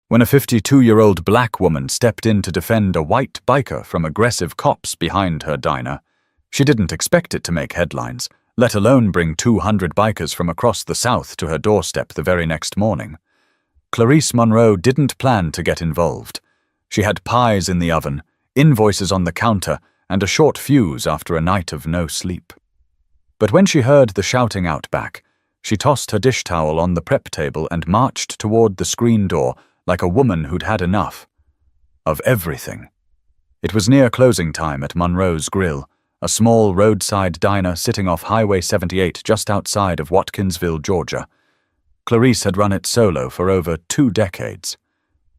when a 52-year-old black woman stepped in to defend a white biker from aggressive cops behind her diner. She didn't expect it to make headlines, let alone bring 200 bikers from across the South to her doorstep the very next morning. Clarice Monroe didn't plan to get involved. She had pies in the oven, invoices on the counter, and a short fuse after a night of no sleep. But when she heard the shouting out back, she tossed her dish towel on the prep table and marched toward the screen door like a woman who'd had enough. Of everything. It was near closing time at Monroe's Grill, a small roadside diner sitting off Highway 78 just outside of Watkinsville, Georgia. Clarice had run it solo for over 2 decades.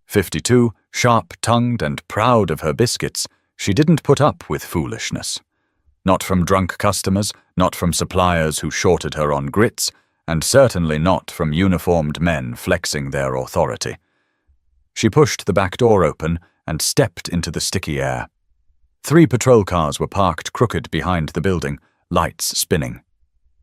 52, sharp-tongued and proud of her biscuits, she didn't put up with foolishness. Not from drunk customers, not from suppliers who shorted her on grits, and certainly not from uniformed men flexing their authority. She pushed the back door open and stepped into the sticky air. 3 patrol cars were parked crooked behind the building, lights spinning.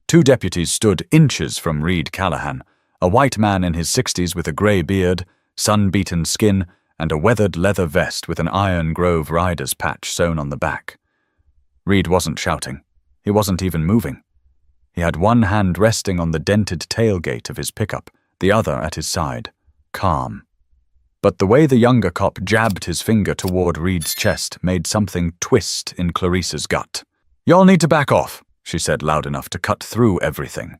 2 deputies stood inches from Reed Callahan, a white man in his 60s with a grey beard, sun-beaten skin, and a weathered leather vest with an Iron Grove rider's patch sewn on the back. Reed wasn't shouting. He wasn't even moving. He had one hand resting on the dented tailgate of his pickup, the other at his side, calm. But the way the younger cop jabbed his finger toward Reed's chest made something twist in Clarice's gut. "Y'all need to back off," she said loud enough to cut through everything.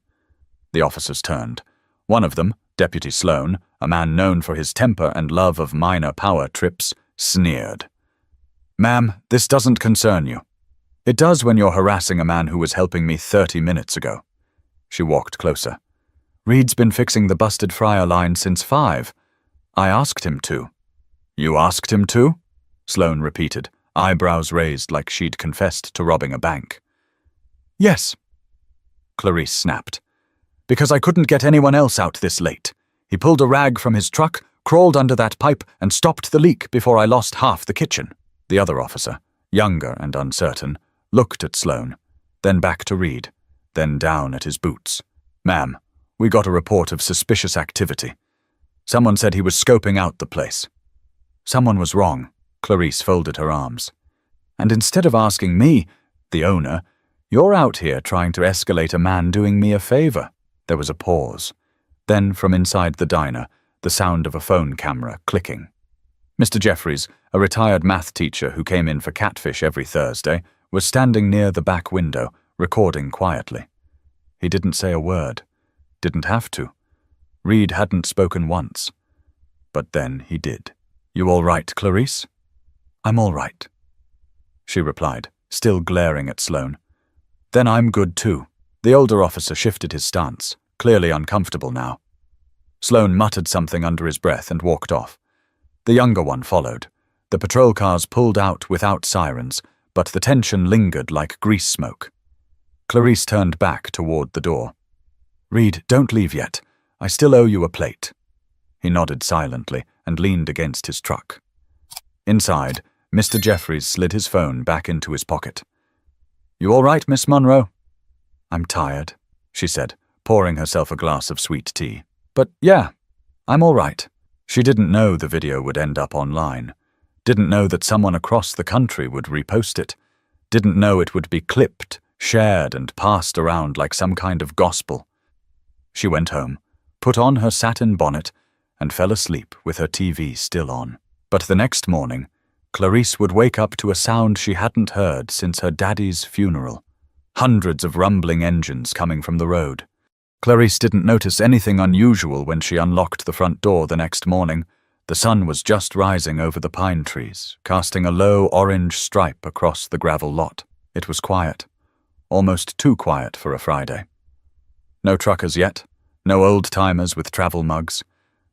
The officers turned. One of them, Deputy Sloan, a man known for his temper and love of minor power trips, sneered. "Ma'am, this doesn't concern you." "It does when you're harassing a man who was helping me 30 minutes ago." She walked closer. "Reed's been fixing the busted fryer line since 5. I asked him to." "You asked him to?" Sloan repeated, eyebrows raised like she'd confessed to robbing a bank. "Yes," Clarice snapped. "Because I couldn't get anyone else out this late. He pulled a rag from his truck, crawled under that pipe, and stopped the leak before I lost half the kitchen." The other officer, younger and uncertain, looked at Sloan, then back to Reed, then down at his boots. "Ma'am, we got a report of suspicious activity. Someone said he was scoping out the place." "Someone was wrong." Clarice folded her arms. "And instead of asking me, the owner, you're out here trying to escalate a man doing me a favor." There was a pause. Then, from inside the diner, the sound of a phone camera clicking. Mr. Jeffries, a retired math teacher who came in for catfish every Thursday, was standing near the back window, recording quietly. He didn't say a word. Didn't have to. Reed hadn't spoken once. But then he did. "You all right, Clarice?" "I'm all right," she replied, still glaring at Sloan. "Then I'm good too." The older officer shifted his stance, clearly uncomfortable now. Sloan muttered something under his breath and walked off. The younger one followed. The patrol cars pulled out without sirens, but the tension lingered like grease smoke. Clarice turned back toward the door. "Reed, don't leave yet. I still owe you a plate." He nodded silently and leaned against his truck. Inside, Mr. Jeffries slid his phone back into his pocket. "You all right, Miss Monroe?" "I'm tired," she said, pouring herself a glass of sweet tea. "But yeah, I'm all right." She didn't know the video would end up online. Didn't know that someone across the country would repost it. Didn't know it would be clipped, shared, and passed around like some kind of gospel. She went home, put on her satin bonnet, and fell asleep with her TV still on. But the next morning, Clarice would wake up to a sound she hadn't heard since her daddy's funeral. Hundreds of rumbling engines coming from the road. Clarice didn't notice anything unusual when she unlocked the front door the next morning. The sun was just rising over the pine trees, casting a low orange stripe across the gravel lot. It was quiet. Almost too quiet for a Friday. No truckers yet. No old-timers with travel mugs.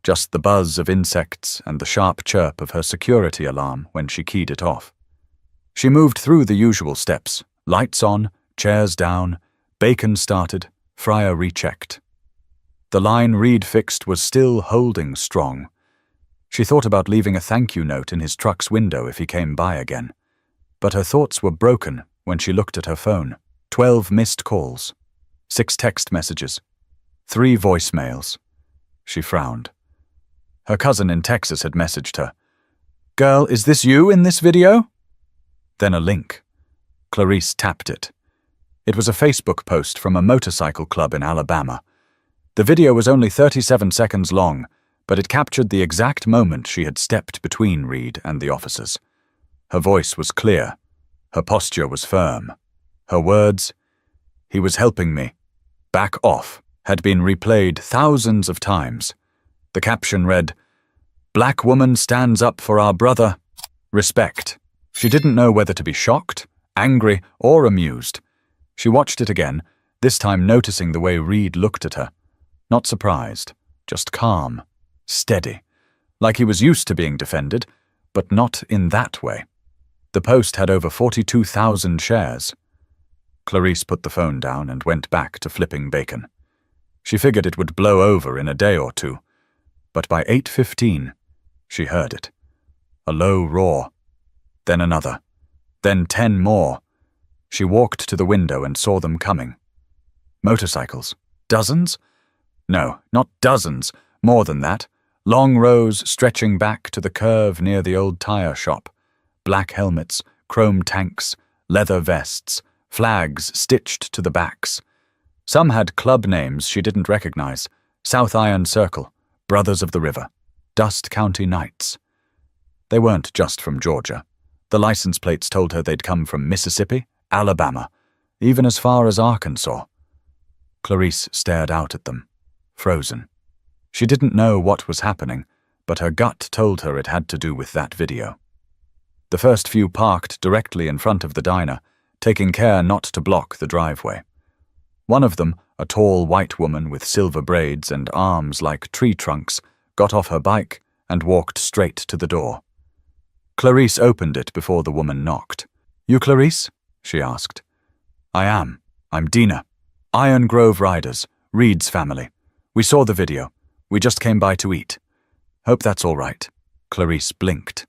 Just the buzz of insects and the sharp chirp of her security alarm when she keyed it off. She moved through the usual steps. Lights on, chairs down, bacon started, fryer rechecked. The line Reed fixed was still holding strong. She thought about leaving a thank you note in his truck's window if he came by again. But her thoughts were broken when she looked at her phone. 12 missed calls. 6 text messages. 3 voicemails. She frowned. Her cousin in Texas had messaged her. "Girl, is this you in this video?" Then a link. Clarice tapped it. It was a Facebook post from a motorcycle club in Alabama. The video was only 37 seconds long, but it captured the exact moment she had stepped between Reed and the officers. Her voice was clear. Her posture was firm. Her words, "He was helping me. Back off," had been replayed thousands of times. The caption read, "Black woman stands up for our brother. Respect." She didn't know whether to be shocked, angry, or amused. She watched it again, this time noticing the way Reed looked at her. Not surprised, just calm, steady, like he was used to being defended, but not in that way. The post had over 42,000 shares. Clarice put the phone down and went back to flipping bacon. She figured it would blow over in a day or two, but by 8:15, she heard it. A low roar, then another, then 10 more. She walked to the window and saw them coming. Motorcycles. Dozens? No, not dozens, more than that. Long rows stretching back to the curve near the old tire shop. Black helmets, chrome tanks, leather vests, flags stitched to the backs. Some had club names she didn't recognize. South Iron Circle, Brothers of the River, Dust County Knights. They weren't just from Georgia. The license plates told her they'd come from Mississippi, Alabama, even as far as Arkansas. Clarice stared out at them, frozen. She didn't know what was happening, but her gut told her it had to do with that video. The first few parked directly in front of the diner, taking care not to block the driveway. One of them, a tall white woman with silver braids and arms like tree trunks, got off her bike and walked straight to the door. Clarice opened it before the woman knocked. "You Clarice?" she asked. "I am. I'm Dina. Iron Grove Riders, Reed's family. We saw the video. We just came by to eat. Hope that's all right." Clarice blinked.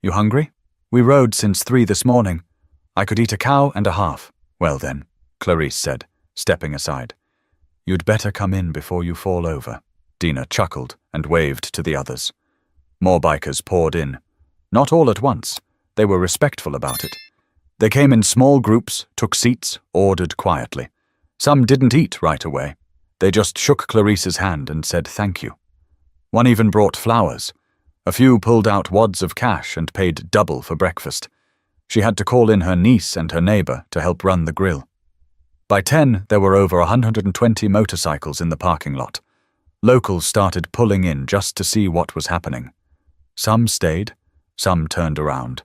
"You hungry? We rode since 3 this morning. I could eat a cow and a half." "Well then," Clarice said, stepping aside. "You'd better come in before you fall over." Dina chuckled and waved to the others. More bikers poured in. Not all at once. They were respectful about it. They came in small groups, took seats, ordered quietly. Some didn't eat right away. They just shook Clarice's hand and said thank you. One even brought flowers. A few pulled out wads of cash and paid double for breakfast. She had to call in her niece and her neighbor to help run the grill. By 10, there were over 120 motorcycles in the parking lot. Locals started pulling in just to see what was happening. Some stayed, some turned around.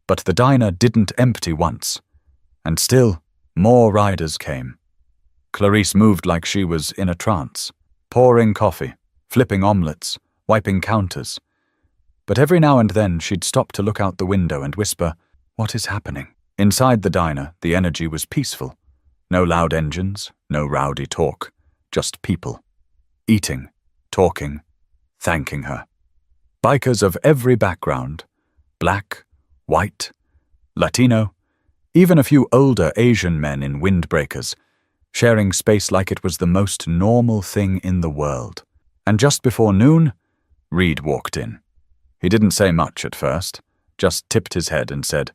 But the diner didn't empty once. And still, more riders came. Clarice moved like she was in a trance, pouring coffee, flipping omelets, wiping counters. But every now and then she'd stop to look out the window and whisper, "What is happening?" Inside the diner, the energy was peaceful. No loud engines, no rowdy talk, just people. Eating, talking, thanking her. Bikers of every background, black, white, Latino, even a few older Asian men in windbreakers, sharing space like it was the most normal thing in the world. And just before noon, Reed walked in. He didn't say much at first, just tipped his head and said,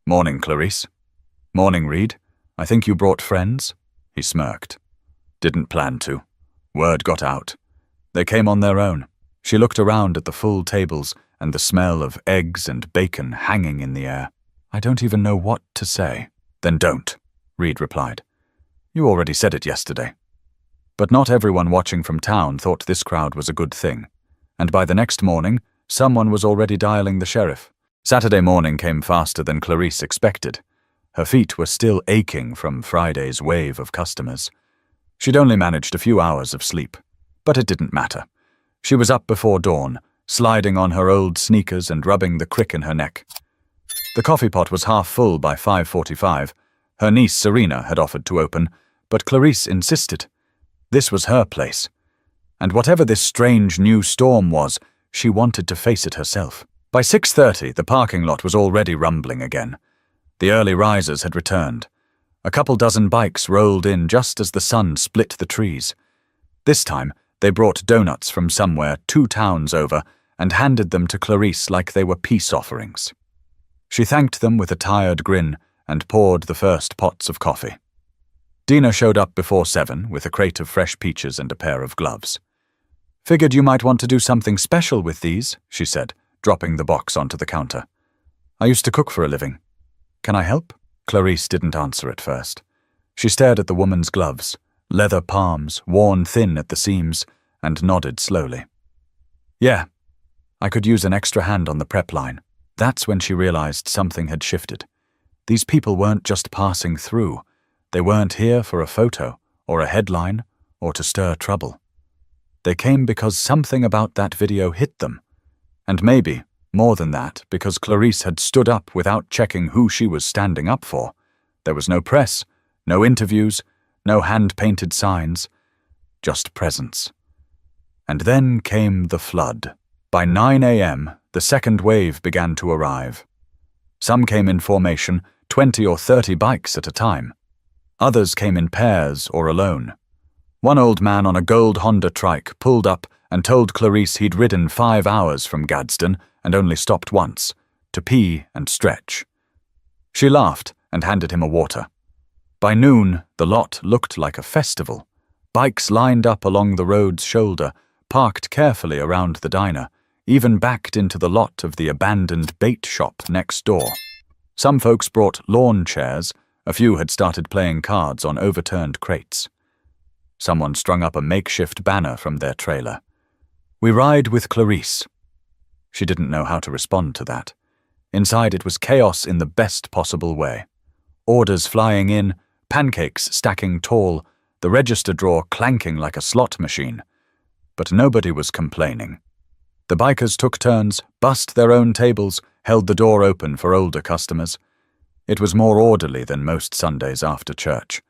"Morning, Clarice." "Morning, Reed. I think you brought friends?" He smirked. "Didn't plan to. Word got out. They came on their own." She looked around at the full tables and the smell of eggs and bacon hanging in the air. "I don't even know what to say." "Then don't," Reed replied. "You already said it yesterday." But not everyone watching from town thought this crowd was a good thing, and by the next morning, someone was already dialing the sheriff. Saturday morning came faster than Clarice expected. Her feet were still aching from Friday's wave of customers. She'd only managed a few hours of sleep, but it didn't matter. She was up before dawn, sliding on her old sneakers and rubbing the crick in her neck. The coffee pot was half full by 5:45. Her niece Serena had offered to open, but Clarice insisted. This was her place. And whatever this strange new storm was, she wanted to face it herself. By 6:30, the parking lot was already rumbling again. The early risers had returned. A couple dozen bikes rolled in just as the sun split the trees. This time, They brought donuts from somewhere 2 towns over and handed them to Clarice like they were peace offerings. She thanked them with a tired grin and poured the first pots of coffee. Dina showed up before 7 with a crate of fresh peaches and a pair of gloves. "Figured you might want to do something special with these," she said, dropping the box onto the counter. "I used to cook for a living. Can I help?" Clarice didn't answer at first. She stared at the woman's gloves, leather palms, worn thin at the seams, and nodded slowly. "Yeah, I could use an extra hand on the prep line." That's when she realized something had shifted. These people weren't just passing through. They weren't here for a photo, or a headline, or to stir trouble. They came because something about that video hit them. And maybe, more than that, because Clarice had stood up without checking who she was standing up for. There was no press, no interviews, no hand-painted signs, just presence. And then came the flood. By 9 a.m., the second wave began to arrive. Some came in formation, 20 or 30 bikes at a time. Others came in pairs or alone. One old man on a gold Honda trike pulled up and told Clarice he'd ridden 5 hours from Gadsden and only stopped once, to pee and stretch. She laughed and handed him a water. By noon, the lot looked like a festival. Bikes lined up along the road's shoulder, parked carefully around the diner, even backed into the lot of the abandoned bait shop next door. Some folks brought lawn chairs, a few had started playing cards on overturned crates. Someone strung up a makeshift banner from their trailer. "We ride with Clarice." She didn't know how to respond to that. Inside it was chaos in the best possible way. Orders flying in, pancakes stacking tall, the register drawer clanking like a slot machine. But nobody was complaining. The bikers took turns, bussed their own tables, held the door open for older customers. It was more orderly than most Sundays after church.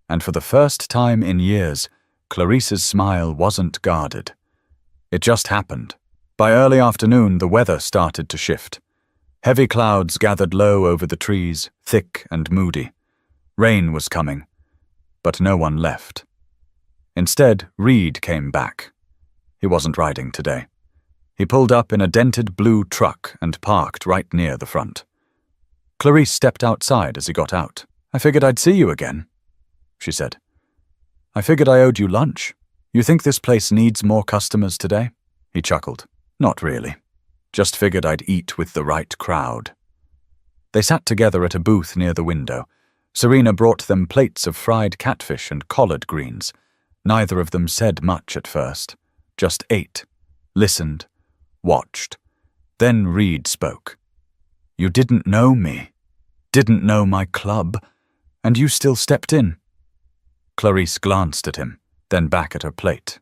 And for the first time in years, Clarice's smile wasn't guarded. It just happened. By early afternoon, the weather started to shift. Heavy clouds gathered low over the trees, thick and moody. Rain was coming, but no one left. Instead, Reed came back. He wasn't riding today. He pulled up in a dented blue truck and parked right near the front. Clarice stepped outside as he got out. "I figured I'd see you again," she said. "I figured I owed you lunch. You think this place needs more customers today?" He chuckled. "Not really. Just figured I'd eat with the right crowd." They sat together at a booth near the window. Serena brought them plates of fried catfish and collard greens. Neither of them said much at first, just ate, listened, watched. Then Reed spoke. "You didn't know me, didn't know my club, and you still stepped in." Clarice glanced at him, then back at her plate.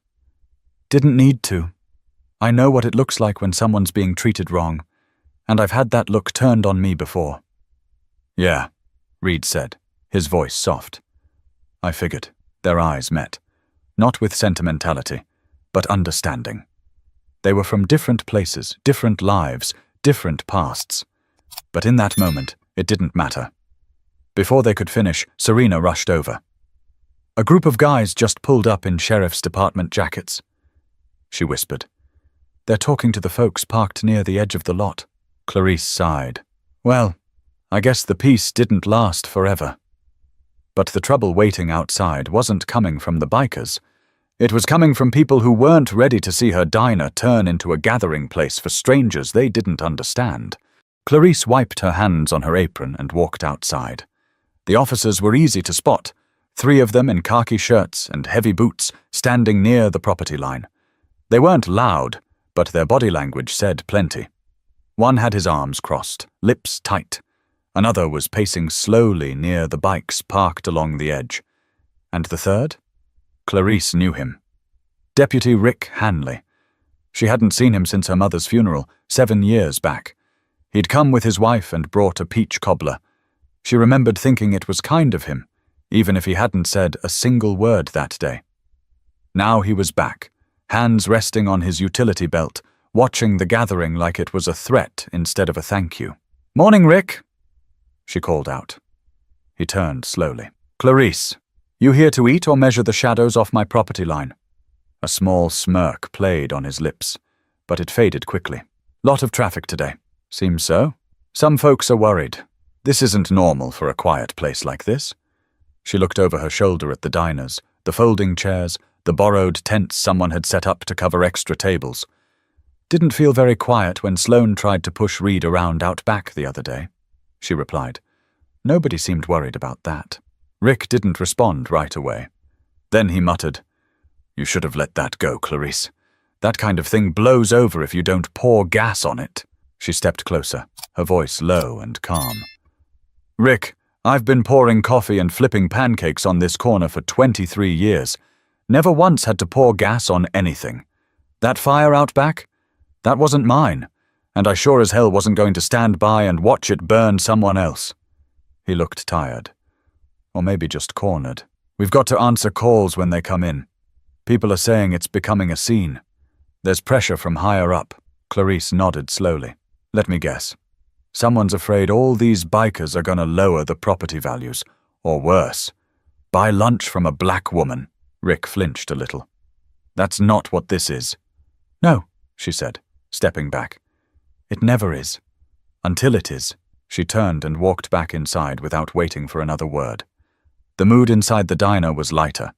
"Didn't need to. I know what it looks like when someone's being treated wrong, and I've had that look turned on me before." "Yeah," Reed said, his voice soft. "I figured." Their eyes met, not with sentimentality, but understanding. They were from different places, different lives, different pasts. But in that moment, it didn't matter. Before they could finish, Serena rushed over. "A group of guys just pulled up in sheriff's department jackets," she whispered. "They're talking to the folks parked near the edge of the lot." Clarice sighed. Well, I guess the peace didn't last forever. But the trouble waiting outside wasn't coming from the bikers. It was coming from people who weren't ready to see her diner turn into a gathering place for strangers they didn't understand. Clarice wiped her hands on her apron and walked outside. The officers were easy to spot, 3 of them in khaki shirts and heavy boots, standing near the property line. They weren't loud, but their body language said plenty. One had his arms crossed, lips tight. Another was pacing slowly near the bikes parked along the edge. And the third? Clarice knew him. Deputy Rick Hanley. She hadn't seen him since her mother's funeral, 7 years back. He'd come with his wife and brought a peach cobbler. She remembered thinking it was kind of him, even if he hadn't said a single word that day. Now he was back, hands resting on his utility belt, watching the gathering like it was a threat instead of a thank you. "Morning, Rick," she called out. He turned slowly. "Clarice, you here to eat or measure the shadows off my property line?" A small smirk played on his lips, but it faded quickly. Lot of traffic today. Seems so. Some folks are worried. This isn't normal for a quiet place like this. She looked over her shoulder at the diners, the folding chairs, the borrowed tents someone had set up to cover extra tables. Didn't feel very quiet when Sloane tried to push Reed around out back the other day, she replied. Nobody seemed worried about that. Rick didn't respond right away. Then he muttered, "You should have let that go, Clarice. That kind of thing blows over if you don't pour gas on it." She stepped closer, her voice low and calm. "Rick, I've been pouring coffee and flipping pancakes on this corner for 23 years. Never once had to pour gas on anything. That fire out back? That wasn't mine, and I sure as hell wasn't going to stand by and watch it burn someone else." He looked tired. Or maybe just cornered. "We've got to answer calls when they come in. People are saying it's becoming a scene. There's pressure from higher up." Clarice nodded slowly. "Let me guess. Someone's afraid all these bikers are going to lower the property values, or worse, buy lunch from a black woman." Rick flinched a little. "That's not what this is." "No," she said, stepping back. "It never is. Until it is." She turned and walked back inside without waiting for another word. The mood inside the diner was lighter.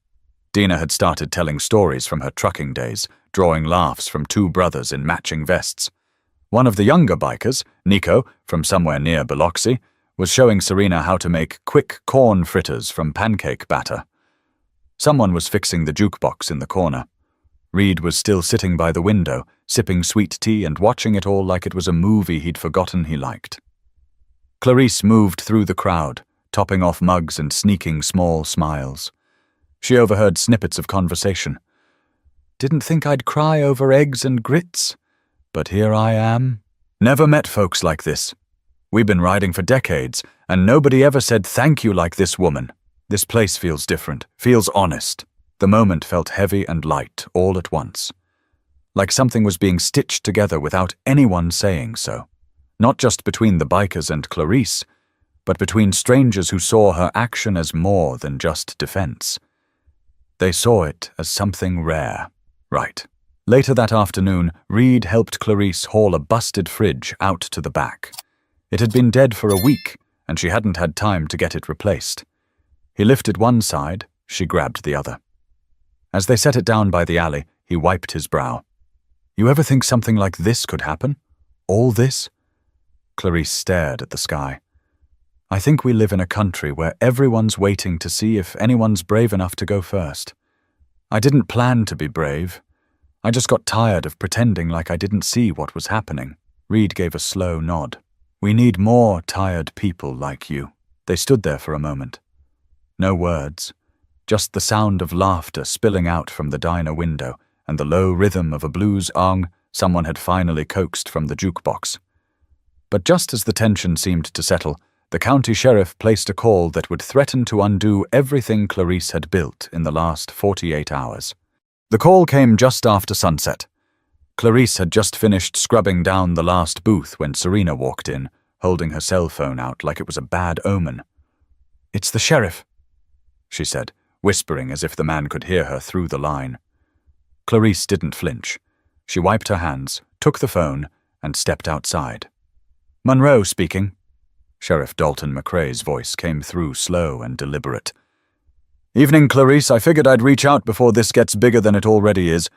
Dina had started telling stories from her trucking days, drawing laughs from two brothers in matching vests. One of the younger bikers, Nico, from somewhere near Biloxi, was showing Serena how to make quick corn fritters from pancake batter. Someone was fixing the jukebox in the corner. Reed was still sitting by the window, sipping sweet tea and watching it all like it was a movie he'd forgotten he liked. Clarice moved through the crowd, topping off mugs and sneaking small smiles. She overheard snippets of conversation. "Didn't think I'd cry over eggs and grits, but here I am. Never met folks like this. We've been riding for decades, and nobody ever said thank you like this woman. This place feels different, feels honest." The moment felt heavy and light all at once. Like something was being stitched together without anyone saying so. Not just between the bikers and Clarice, but between strangers who saw her action as more than just defense. They saw it as something rare. Right. Later that afternoon, Reed helped Clarice haul a busted fridge out to the back. It had been dead for a week, and she hadn't had time to get it replaced. He lifted one side, she grabbed the other. As they set it down by the alley, he wiped his brow. "You ever think something like this could happen? All this?" Clarice stared at the sky. "I think we live in a country where everyone's waiting to see if anyone's brave enough to go first. I didn't plan to be brave. I just got tired of pretending like I didn't see what was happening." Reed gave a slow nod. "We need more tired people like you." They stood there for a moment. No words, just the sound of laughter spilling out from the diner window and the low rhythm of a blues ong someone had finally coaxed from the jukebox. But just as the tension seemed to settle, the county sheriff placed a call that would threaten to undo everything Clarice had built in the last 48 hours. The call came just after sunset. Clarice had just finished scrubbing down the last booth when Serena walked in, holding her cell phone out like it was a bad omen. "It's the sheriff," she said, whispering as if the man could hear her through the line. Clarice didn't flinch. She wiped her hands, took the phone, and stepped outside. "Monroe speaking." Sheriff Dalton McRae's voice came through slow and deliberate. "Evening, Clarice. I figured I'd reach out before this gets bigger than it already is."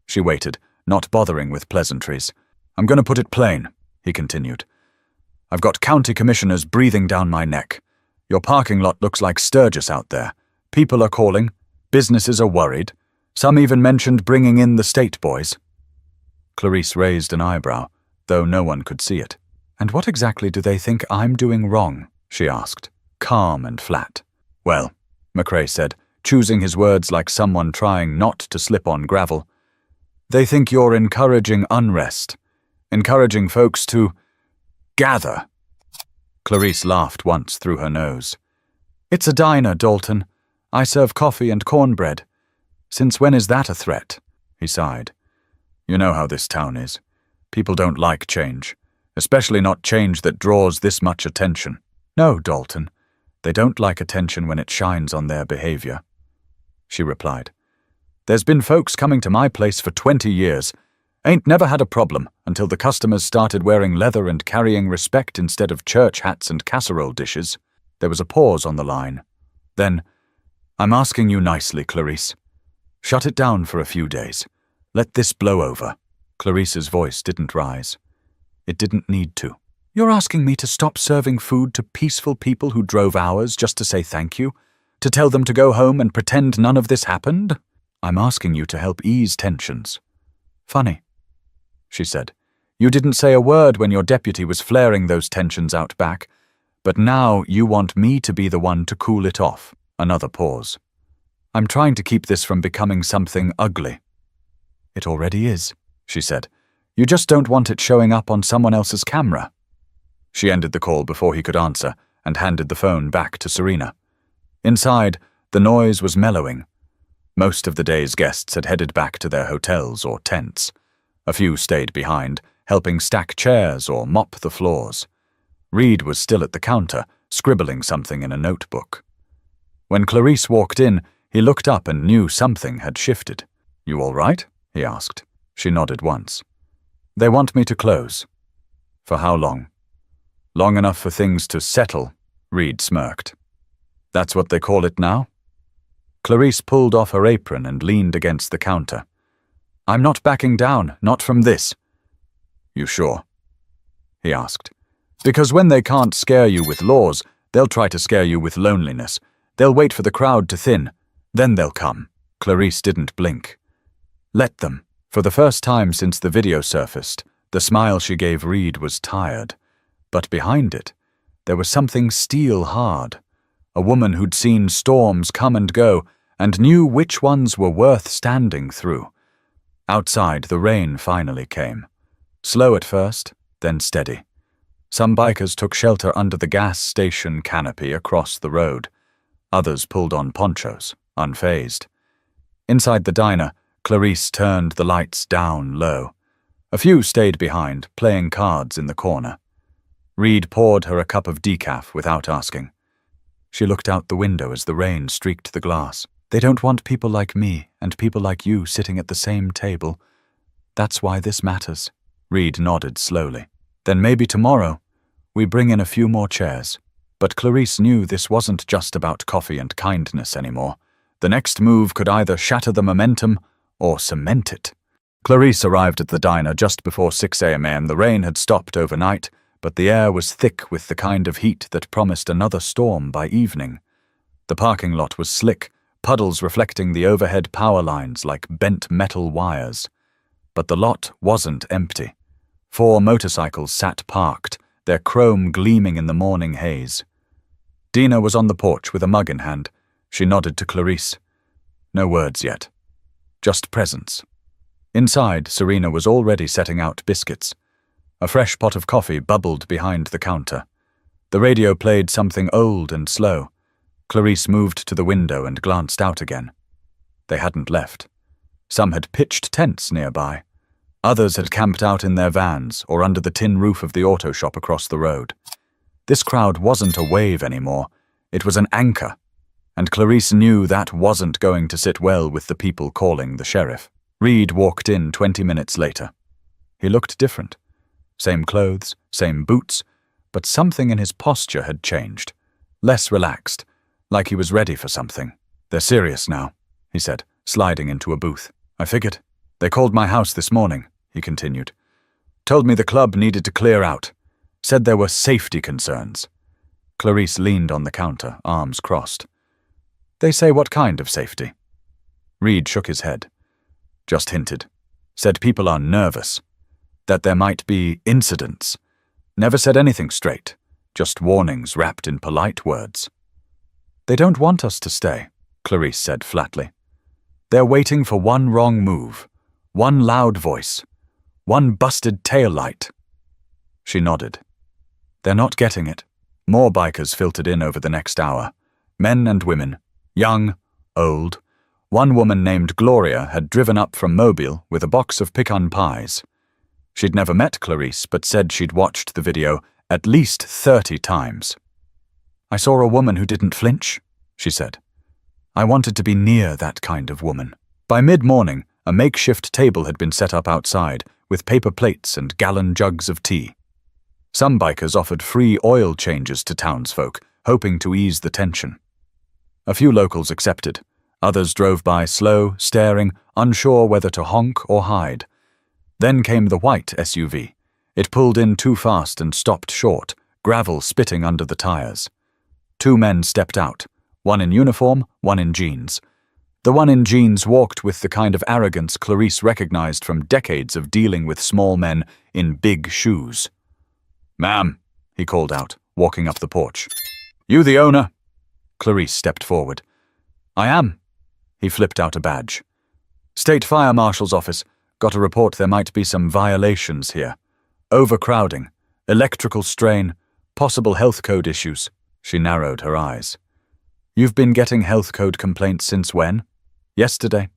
She waited, not bothering with pleasantries. "I'm going to put it plain," he continued. "I've got county commissioners breathing down my neck. Your parking lot looks like Sturgis out there. People are calling. Businesses are worried. Some even mentioned bringing in the state boys." Clarice raised an eyebrow, though no one could see it. "And what exactly do they think I'm doing wrong?" she asked, calm and flat. "Well," McRae said, choosing his words like someone trying not to slip on gravel, "they think you're encouraging unrest, encouraging folks to gather." Clarice laughed once through her nose. "It's a diner, Dalton. I serve coffee and cornbread. Since when is that a threat?" He sighed. "You know how this town is. People don't like change, especially not change that draws this much attention." "No, Dalton. They don't like attention when it shines on their behavior," she replied. There's been folks coming to my place for 20 years. Ain't never had a problem until the customers started wearing leather and carrying respect instead of church hats and casserole dishes. There was a pause on the line. Then, I'm asking you nicely, Clarice. Shut it down for a few days. Let this blow over. Clarice's voice didn't rise. It didn't need to. You're asking me to stop serving food to peaceful people who drove hours just to say thank you? To tell them to go home and pretend none of this happened? I'm asking you to help ease tensions. Funny, she said. You didn't say a word when your deputy was flaring those tensions out back, but now you want me to be the one to cool it off. Another pause. I'm trying to keep this from becoming something ugly. It already is, she said. You just don't want it showing up on someone else's camera. She ended the call before he could answer and handed the phone back to Serena. Inside, the noise was mellowing. Most of the day's guests had headed back to their hotels or tents. A few stayed behind, helping stack chairs or mop the floors. Reed was still at the counter, scribbling something in a notebook. When Clarice walked in, he looked up and knew something had shifted. You all right? He asked. She nodded once. They want me to close. For how long? Long enough for things to settle, Reed smirked. That's what they call it now? Clarice pulled off her apron and leaned against the counter. I'm not backing down, not from this. You sure? He asked. Because when they can't scare you with laws, they'll try to scare you with loneliness. They'll wait for the crowd to thin. Then they'll come. Clarice didn't blink. Let them. For the first time since the video surfaced, the smile she gave Reed was tired. But behind it, there was something steel-hard. A woman who'd seen storms come and go and knew which ones were worth standing through. Outside, the rain finally came. Slow at first, then steady. Some bikers took shelter under the gas station canopy across the road. Others pulled on ponchos, unfazed. Inside the diner, Clarice turned the lights down low. A few stayed behind, playing cards in the corner. Reed poured her a cup of decaf without asking. She looked out the window as the rain streaked the glass. They don't want people like me and people like you sitting at the same table. That's why this matters. Reed nodded slowly. Then maybe tomorrow, we bring in a few more chairs. But Clarice knew this wasn't just about coffee and kindness anymore. The next move could either shatter the momentum or cement it. Clarice arrived at the diner just before 6 a.m. The rain had stopped overnight, but the air was thick with the kind of heat that promised another storm by evening. The parking lot was slick, puddles reflecting the overhead power lines like bent metal wires. But the lot wasn't empty. 4 motorcycles sat parked, their chrome gleaming in the morning haze. Dina was on the porch with a mug in hand. She nodded to Clarice. No words yet. Just presence. Inside, Serena was already setting out biscuits. A fresh pot of coffee bubbled behind the counter. The radio played something old and slow. Clarice moved to the window and glanced out again. They hadn't left. Some had pitched tents nearby. Others had camped out in their vans or under the tin roof of the auto shop across the road. This crowd wasn't a wave anymore. It was an anchor. And Clarice knew that wasn't going to sit well with the people calling the sheriff. Reed walked in 20 minutes later. He looked different. Same clothes, same boots, but something in his posture had changed. Less relaxed, like he was ready for something. They're serious now, he said, sliding into a booth. I figured. They called my house this morning, he continued. Told me the club needed to clear out. Said there were safety concerns. Clarice leaned on the counter, arms crossed. They say what kind of safety? Reed shook his head. Just hinted. Said people are nervous. That there might be incidents. Never said anything straight. Just warnings wrapped in polite words. They don't want us to stay, Clarice said flatly. They're waiting for one wrong move. One loud voice. One busted tail light. She nodded. They're not getting it. More bikers filtered in over the next hour. Men and women. Young, old. One woman named Gloria had driven up from Mobile with a box of pecan pies. She'd never met Clarice, but said she'd watched the video at least 30 times. I saw a woman who didn't flinch, she said. I wanted to be near that kind of woman. By mid-morning, a makeshift table had been set up outside, with paper plates and gallon jugs of tea. Some bikers offered free oil changes to townsfolk, hoping to ease the tension. A few locals accepted. Others drove by slow, staring, unsure whether to honk or hide. Then came the white SUV. It pulled in too fast and stopped short, gravel spitting under the tires. 2 men stepped out, one in uniform, one in jeans. The one in jeans walked with the kind of arrogance Clarice recognized from decades of dealing with small men in big shoes. "Ma'am," he called out, walking up the porch. "You the owner?" Clarice stepped forward. "I am." He flipped out a badge. "State Fire Marshal's office. Got a report there might be some violations here. Overcrowding, electrical strain, possible health code issues." She narrowed her eyes. "You've been getting health code complaints since when?" "Yesterday."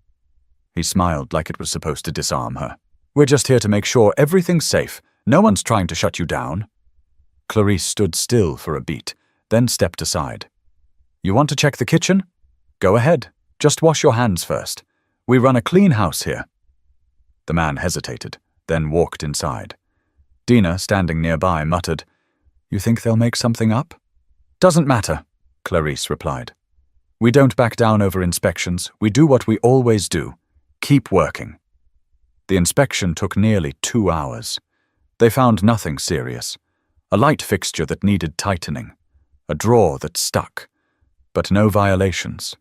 He smiled like it was supposed to disarm her. "We're just here to make sure everything's safe. No one's trying to shut you down." Clarice stood still for a beat, then stepped aside. "You want to check the kitchen? Go ahead. Just wash your hands first. We run a clean house here." The man hesitated, then walked inside. Dina, standing nearby, muttered, "You think they'll make something up?" "Doesn't matter," Clarice replied. "We don't back down over inspections. We do what we always do. Keep working." The inspection took nearly 2 hours. They found nothing serious. A light fixture that needed tightening. A drawer that stuck. But no violations.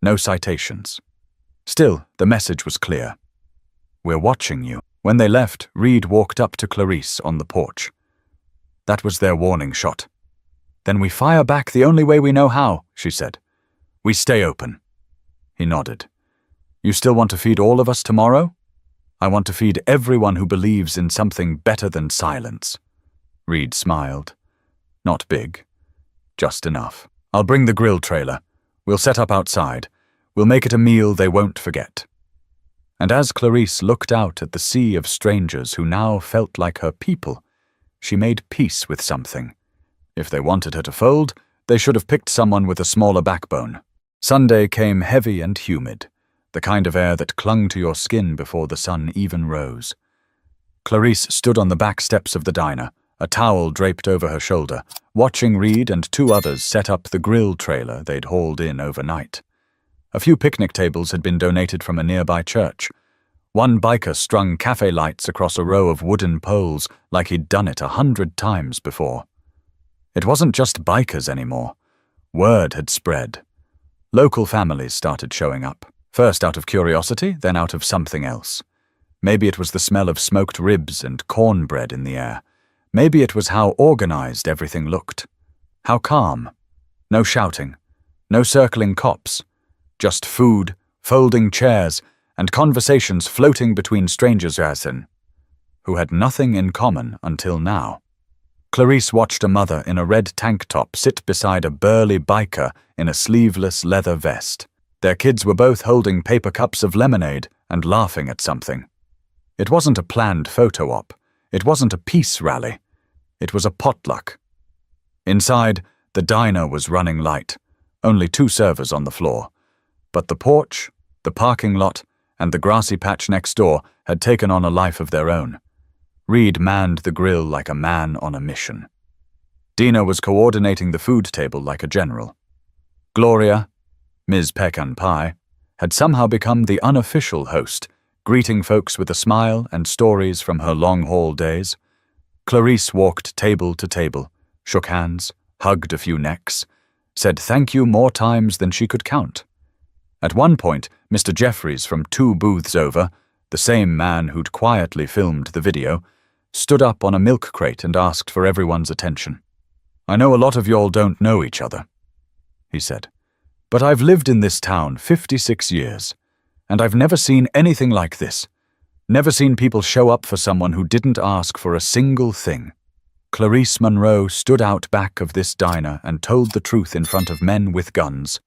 No citations. Still, the message was clear. "We're watching you." When they left, Reed walked up to Clarice on the porch. "That was their warning shot." "Then we fire back the only way we know how," she said. "We stay open." He nodded. "You still want to feed all of us tomorrow?" "I want to feed everyone who believes in something better than silence." Reed smiled. "Not big. Just enough. I'll bring the grill trailer. We'll set up outside. We'll make it a meal they won't forget." And as Clarice looked out at the sea of strangers who now felt like her people, she made peace with something. If they wanted her to fold, they should have picked someone with a smaller backbone. Sunday came heavy and humid, the kind of air that clung to your skin before the sun even rose. Clarice stood on the back steps of the diner, a towel draped over her shoulder, watching Reed and 2 others set up the grill trailer they'd hauled in overnight. A few picnic tables had been donated from a nearby church. One biker strung cafe lights across a row of wooden poles like he'd done it 100 times before. It wasn't just bikers anymore. Word had spread. Local families started showing up, first out of curiosity, then out of something else. Maybe it was the smell of smoked ribs and cornbread in the air. Maybe it was how organized everything looked. How calm. No shouting. No circling cops. Just food, folding chairs, and conversations floating between strangers who had nothing in common until now. Clarice watched a mother in a red tank top sit beside a burly biker in a sleeveless leather vest. Their kids were both holding paper cups of lemonade and laughing at something. It wasn't a planned photo op. It wasn't a peace rally. It was a potluck. Inside, the diner was running light. Only 2 servers on the floor. But the porch, the parking lot, and the grassy patch next door had taken on a life of their own. Reed manned the grill like a man on a mission. Dina was coordinating the food table like a general. Gloria, Ms. Pecan Pie, had somehow become the unofficial host, greeting folks with a smile and stories from her long-haul days. Clarice walked table to table, shook hands, hugged a few necks, said thank you more times than she could count. At one point, Mr. Jeffries from 2 booths over, the same man who'd quietly filmed the video, stood up on a milk crate and asked for everyone's attention. "I know a lot of y'all don't know each other," he said, "but I've lived in this town 56 years, and I've never seen anything like this. Never seen people show up for someone who didn't ask for a single thing." Clarice Monroe stood out back of this diner and told the truth in front of men with guns.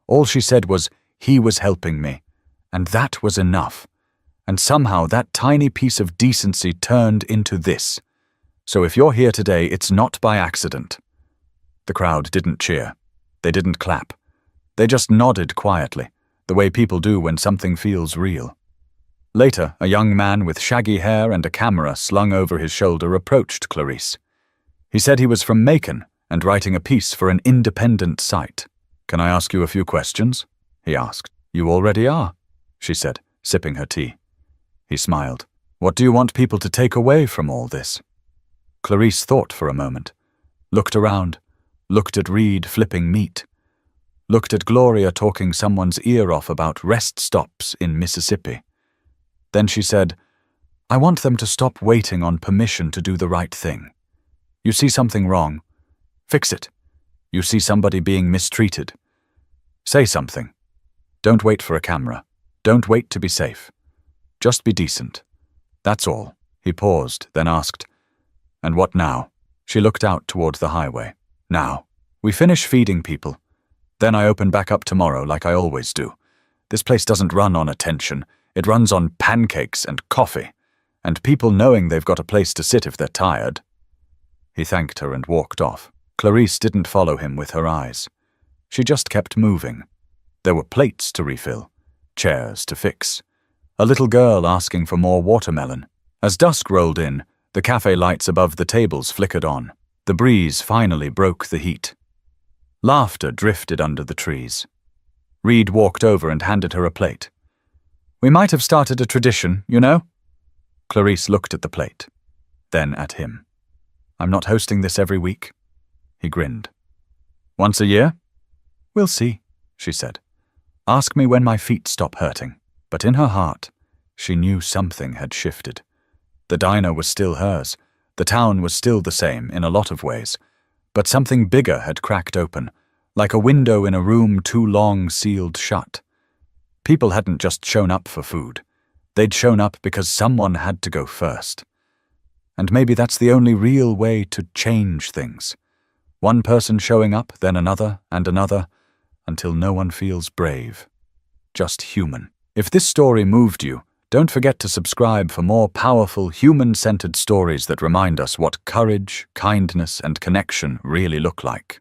All she said was, "He was helping me," and that was enough. And somehow that tiny piece of decency turned into this. So if you're here today, it's not by accident. The crowd didn't cheer. They didn't clap. They just nodded quietly, the way people do when something feels real. Later, a young man with shaggy hair and a camera slung over his shoulder approached Clarice. He said he was from Macon and writing a piece for an independent site. "Can I ask you a few questions?" he asked. "You already are," she said, sipping her tea. He smiled. "What do you want people to take away from all this?" Clarice thought for a moment, looked around, looked at Reed flipping meat, looked at Gloria talking someone's ear off about rest stops in Mississippi. Then she said, "I want them to stop waiting on permission to do the right thing. You see something wrong, fix it. You see somebody being mistreated, say something. Don't wait for a camera. Don't wait to be safe. Just be decent. That's all." He paused, then asked, "And what now?" She looked out toward the highway. "Now, we finish feeding people. Then I open back up tomorrow like I always do. This place doesn't run on attention. It runs on pancakes and coffee, and people knowing they've got a place to sit if they're tired." He thanked her and walked off. Clarice didn't follow him with her eyes. She just kept moving. There were plates to refill, chairs to fix, a little girl asking for more watermelon. As dusk rolled in, the cafe lights above the tables flickered on. The breeze finally broke the heat. Laughter drifted under the trees. Reed walked over and handed her a plate. "We might have started a tradition, you know?" Clarice looked at the plate, then at him. "I'm not hosting this every week." He grinned. "Once a year?" "We'll see," she said. "Ask me when my feet stop hurting." But in her heart, she knew something had shifted. The diner was still hers. The town was still the same in a lot of ways. But something bigger had cracked open, like a window in a room too long sealed shut. People hadn't just shown up for food. They'd shown up because someone had to go first. And maybe that's the only real way to change things. One person showing up, then another and another, until no one feels brave. Just human. If this story moved you, don't forget to subscribe for more powerful, human-centered stories that remind us what courage, kindness, and connection really look like.